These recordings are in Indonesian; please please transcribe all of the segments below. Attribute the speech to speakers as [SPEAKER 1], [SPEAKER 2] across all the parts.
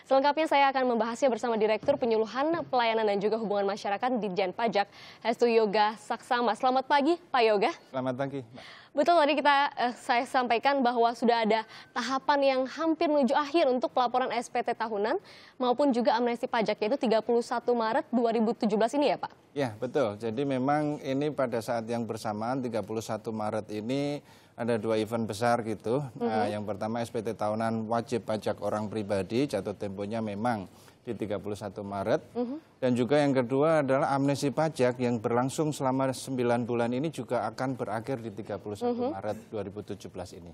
[SPEAKER 1] Selengkapnya saya akan membahasnya bersama Direktur Penyuluhan Pelayanan dan juga Hubungan Masyarakat Ditjen Pajak, Hestu Yoga Saksama. Selamat pagi, Pak Yoga.
[SPEAKER 2] Selamat pagi, Mbak.
[SPEAKER 1] Betul, tadi saya sampaikan bahwa sudah ada tahapan yang hampir menuju akhir untuk pelaporan SPT tahunan maupun juga amnesti pajak, yaitu 31 Maret 2017 ini ya, Pak?
[SPEAKER 2] Ya, betul. Jadi memang ini pada saat yang bersamaan 31 Maret ini ada dua event besar gitu. Yang pertama SPT tahunan wajib pajak orang pribadi, jatuh temponya memang di 31 Maret. Dan juga yang kedua adalah amnesti pajak yang berlangsung selama 9 bulan ini juga akan berakhir di 31 Maret 2017 ini.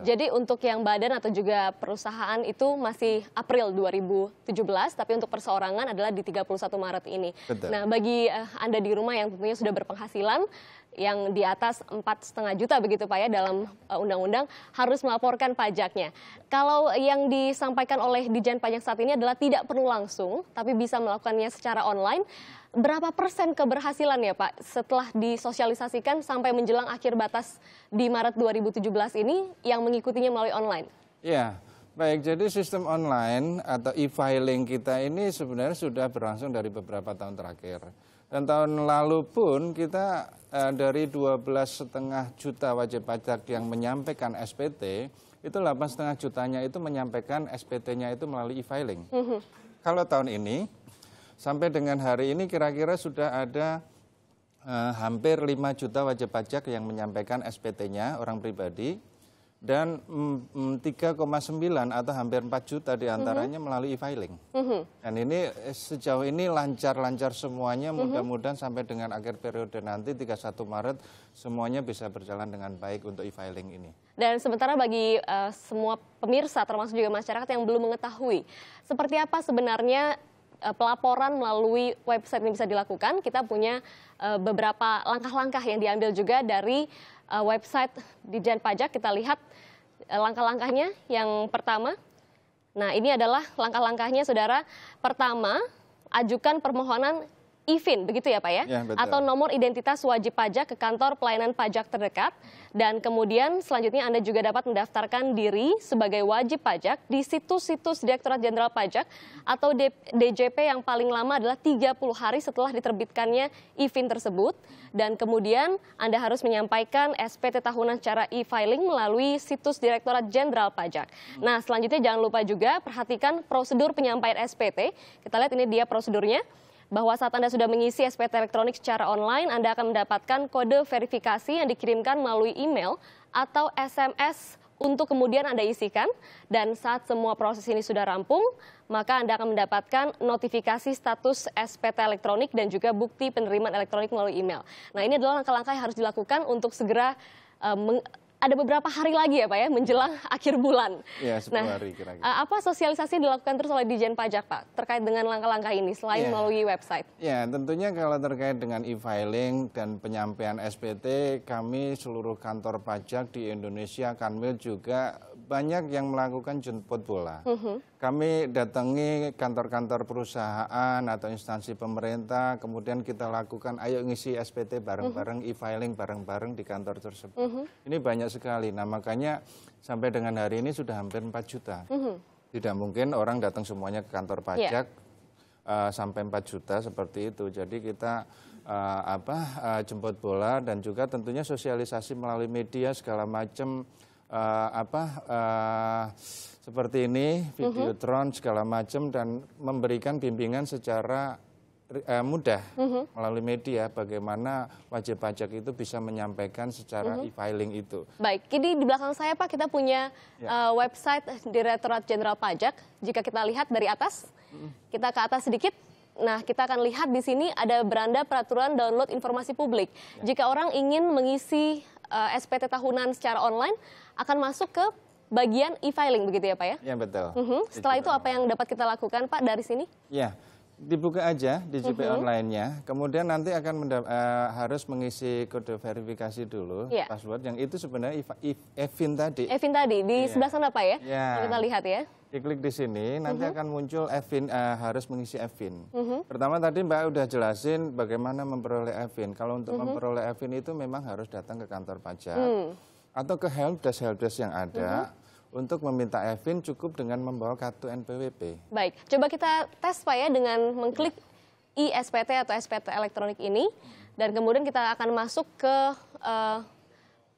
[SPEAKER 1] Jadi untuk yang badan atau juga perusahaan itu masih April 2017, tapi untuk perseorangan adalah di 31 Maret ini.
[SPEAKER 2] Betul.
[SPEAKER 1] Nah, bagi Anda di rumah yang tentunya sudah berpenghasilan, yang di atas 4,5 juta begitu Pak ya, dalam undang-undang harus melaporkan pajaknya. Kalau yang disampaikan oleh Ditjen Pajak saat ini adalah tidak perlu langsung, tapi bisa melakukannya secara online. Berapa persen keberhasilan ya Pak setelah disosialisasikan sampai menjelang akhir batas di Maret 2017 ini yang mengikutinya melalui online?
[SPEAKER 2] Ya, baik. Jadi sistem online atau e-filing kita ini sebenarnya sudah berlangsung dari beberapa tahun terakhir. Dan tahun lalu pun kita dari 12,5 juta wajib pajak yang menyampaikan SPT, itu 8,5 jutanya itu menyampaikan SPT-nya itu melalui e-filing. Kalau tahun ini, sampai dengan hari ini kira-kira sudah ada hampir 5 juta wajib pajak yang menyampaikan SPT-nya orang pribadi. Dan 3,9 atau hampir 4 juta diantaranya melalui e-filing. Dan ini sejauh ini lancar-lancar semuanya, mudah-mudahan sampai dengan akhir periode nanti 31 Maret semuanya bisa berjalan dengan baik untuk e-filing ini.
[SPEAKER 1] Dan sementara bagi semua pemirsa termasuk juga masyarakat yang belum mengetahui seperti apa sebenarnya pelaporan melalui website ini bisa dilakukan, kita punya beberapa langkah-langkah yang diambil juga dari website Ditjen Pajak. Kita lihat langkah-langkahnya. Yang pertama, nah ini adalah langkah-langkahnya saudara. Pertama, ajukan permohonan IFIN, begitu ya Pak ya?
[SPEAKER 2] Ya, betul.
[SPEAKER 1] Atau nomor identitas wajib pajak ke kantor pelayanan pajak terdekat. Dan kemudian selanjutnya Anda juga dapat mendaftarkan diri sebagai wajib pajak di situs-situs Direktorat Jenderal Pajak atau DJP yang paling lama adalah 30 hari setelah diterbitkannya IFIN tersebut. Dan kemudian Anda harus menyampaikan SPT tahunan secara e-filing melalui situs Direktorat Jenderal Pajak. Nah, selanjutnya jangan lupa juga perhatikan prosedur penyampaian SPT. Kita lihat ini dia prosedurnya. Bahwa saat Anda sudah mengisi SPT elektronik secara online, Anda akan mendapatkan kode verifikasi yang dikirimkan melalui email atau SMS untuk kemudian Anda isikan. Dan saat semua proses ini sudah rampung, maka Anda akan mendapatkan notifikasi status SPT elektronik dan juga bukti penerimaan elektronik melalui email. Nah, ini adalah langkah-langkah yang harus dilakukan untuk segera ada beberapa hari lagi ya Pak ya, menjelang akhir bulan.
[SPEAKER 2] Ya, 10 hari kira-kira.
[SPEAKER 1] Apa sosialisasi yang dilakukan terus oleh Ditjen Pajak Pak terkait dengan langkah-langkah ini selain melalui website?
[SPEAKER 2] Ya, tentunya kalau terkait dengan e-filing dan penyampaian SPT, kami seluruh kantor pajak di Indonesia, Kanwil juga banyak yang melakukan jemput bola. Kami datangi kantor-kantor perusahaan atau instansi pemerintah, kemudian kita lakukan ayo ngisi SPT bareng-bareng, e-filing bareng-bareng di kantor tersebut. Ini banyak sekali. Nah, makanya sampai dengan hari ini sudah hampir 4 juta. Tidak mungkin orang datang semuanya ke kantor pajak sampai 4 juta seperti itu. Jadi kita jemput bola dan juga tentunya sosialisasi melalui media segala macam seperti ini, videotron segala macam dan memberikan bimbingan secara mudah melalui media bagaimana wajib pajak itu bisa menyampaikan secara e-filing itu.
[SPEAKER 1] Baik, ini di belakang saya Pak kita punya website Direktorat Jenderal Pajak. Jika kita lihat dari atas, kita ke atas sedikit. Nah, kita akan lihat di sini ada beranda peraturan download informasi publik. Jika orang ingin mengisi SPT tahunan secara online, akan masuk ke bagian e-filing begitu ya Pak ya?
[SPEAKER 2] Ya, betul.
[SPEAKER 1] Setelah itu apa yang dapat kita lakukan Pak dari sini? Ya.
[SPEAKER 2] Dibuka aja DJP online-nya, kemudian nanti akan harus mengisi kode verifikasi dulu, password yang itu sebenarnya EVIN tadi.
[SPEAKER 1] EVIN tadi, di sebelah sana Pak ya? Kita lihat ya.
[SPEAKER 2] Diklik di sini, nanti akan muncul EVIN, harus mengisi EVIN. Pertama tadi Mbak udah jelasin bagaimana memperoleh EVIN. Kalau untuk memperoleh EVIN itu memang harus datang ke kantor pajak atau ke helpdesk yang ada untuk meminta e-fin cukup dengan membawa kartu NPWP.
[SPEAKER 1] Baik, coba kita tes Pak ya dengan mengklik iSPT atau SPT elektronik ini, dan kemudian kita akan masuk ke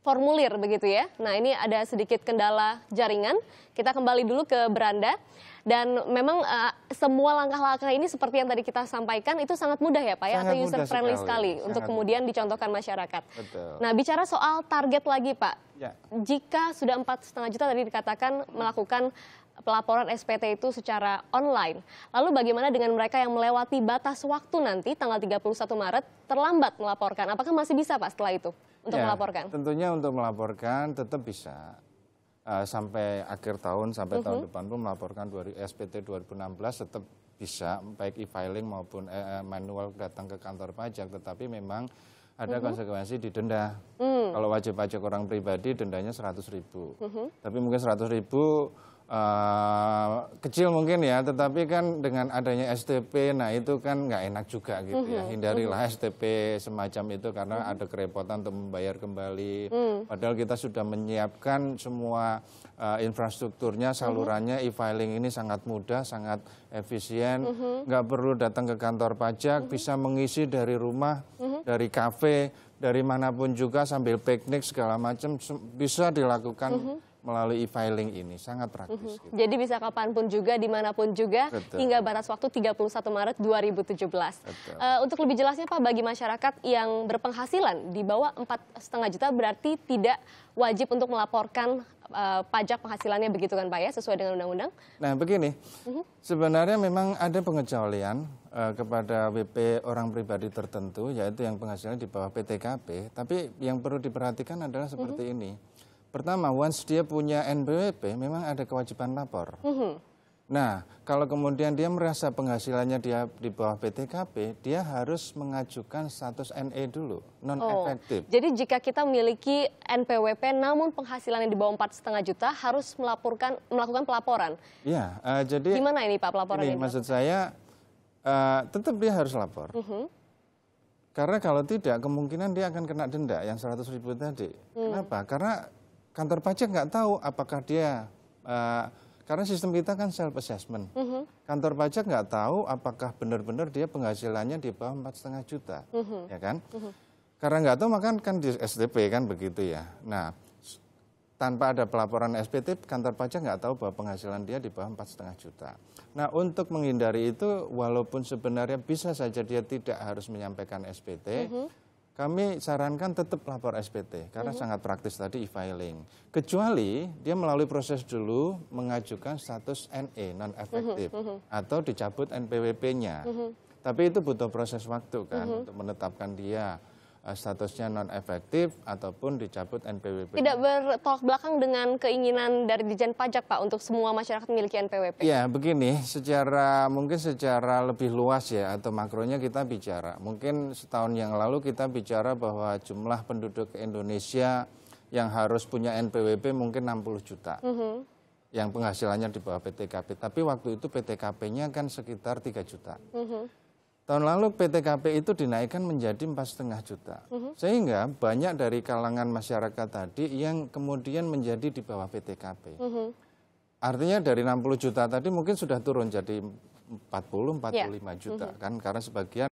[SPEAKER 1] formulir begitu ya. Nah ini ada sedikit kendala jaringan, kita kembali dulu ke beranda. Dan memang semua langkah-langkah ini seperti yang tadi kita sampaikan itu sangat mudah ya Pak ya, atau user friendly sekali untuk kemudian dicontohkan masyarakat.
[SPEAKER 2] Betul.
[SPEAKER 1] Nah bicara soal target lagi Pak,
[SPEAKER 2] Ya.
[SPEAKER 1] jika sudah 4,5 juta tadi dikatakan melakukan pelaporan SPT itu secara online, lalu bagaimana dengan mereka yang melewati batas waktu nanti tanggal 31 Maret terlambat melaporkan, apakah masih bisa Pak setelah itu untuk melaporkan?
[SPEAKER 2] Tentunya untuk melaporkan tetap bisa. Sampai akhir tahun, sampai tahun depan pun melaporkan SPT 2016 tetap bisa, baik e-filing maupun manual datang ke kantor pajak, tetapi memang ada konsekuensi didenda. Kalau wajib pajak orang pribadi dendanya 100.000. Tapi mungkin 100.000 kecil mungkin ya, tetapi kan dengan adanya STP, nah itu kan nggak enak juga gitu ya. Hindarilah STP semacam itu karena ada kerepotan untuk membayar kembali. Padahal kita sudah menyiapkan semua infrastrukturnya, salurannya, e-filing ini sangat mudah, sangat efisien, nggak perlu datang ke kantor pajak, bisa mengisi dari rumah, dari kafe, dari manapun juga sambil piknik segala macam bisa dilakukan melalui e-filing ini, sangat praktis. Gitu.
[SPEAKER 1] Jadi bisa kapanpun juga, dimanapun juga, hingga batas waktu 31 Maret 2017. Untuk lebih jelasnya Pak, bagi masyarakat yang berpenghasilan di bawah 4,5 juta berarti tidak wajib untuk melaporkan pajak penghasilannya begitu kan Pak ya, sesuai dengan undang-undang?
[SPEAKER 2] Nah begini, sebenarnya memang ada pengecualian kepada WP orang pribadi tertentu, yaitu yang penghasilannya di bawah PTKP, tapi yang perlu diperhatikan adalah seperti ini. Pertama, once dia punya NPWP, memang ada kewajiban lapor. Nah, kalau kemudian dia merasa penghasilannya dia di bawah PTKP, dia harus mengajukan status NE dulu, non-efektif.
[SPEAKER 1] Jadi jika kita memiliki NPWP namun penghasilannya di bawah 4,5 juta, harus melakukan pelaporan.
[SPEAKER 2] Ya, jadi
[SPEAKER 1] gimana ini Pak pelaporan ini?
[SPEAKER 2] Maksud saya, tetap dia harus lapor. Karena kalau tidak, kemungkinan dia akan kena denda yang 100.000 tadi. Kenapa? Karena kantor pajak nggak tahu apakah dia, karena sistem kita kan self assessment. Kantor pajak nggak tahu apakah benar-benar dia penghasilannya di bawah 4,5 juta, ya kan? Karena nggak tahu maka kan di STP kan begitu ya. Nah, tanpa ada pelaporan SPT, kantor pajak nggak tahu bahwa penghasilan dia di bawah 4,5 juta. Nah, untuk menghindari itu, walaupun sebenarnya bisa saja dia tidak harus menyampaikan SPT, kami sarankan tetap lapor SPT karena sangat praktis tadi e-filing. Kecuali dia melalui proses dulu mengajukan status NE non-efektif atau dicabut NPWP-nya. Tapi itu butuh proses waktu kan untuk menetapkan dia statusnya non-efektif ataupun dicabut NPWP.
[SPEAKER 1] Tidak bertolak belakang dengan keinginan dari Ditjen Pajak Pak untuk semua masyarakat memiliki NPWP?
[SPEAKER 2] Ya begini, mungkin secara lebih luas ya atau makronya kita bicara. Mungkin setahun yang lalu kita bicara bahwa jumlah penduduk Indonesia yang harus punya NPWP mungkin 60 juta. Yang penghasilannya di bawah PTKP. Tapi waktu itu PTKP-nya kan sekitar 3 juta. Tahun lalu PTKP itu dinaikkan menjadi 4,5 juta. Sehingga banyak dari kalangan masyarakat tadi yang kemudian menjadi di bawah PTKP. Artinya dari 60 juta tadi mungkin sudah turun jadi 40-45 juta kan, karena sebagian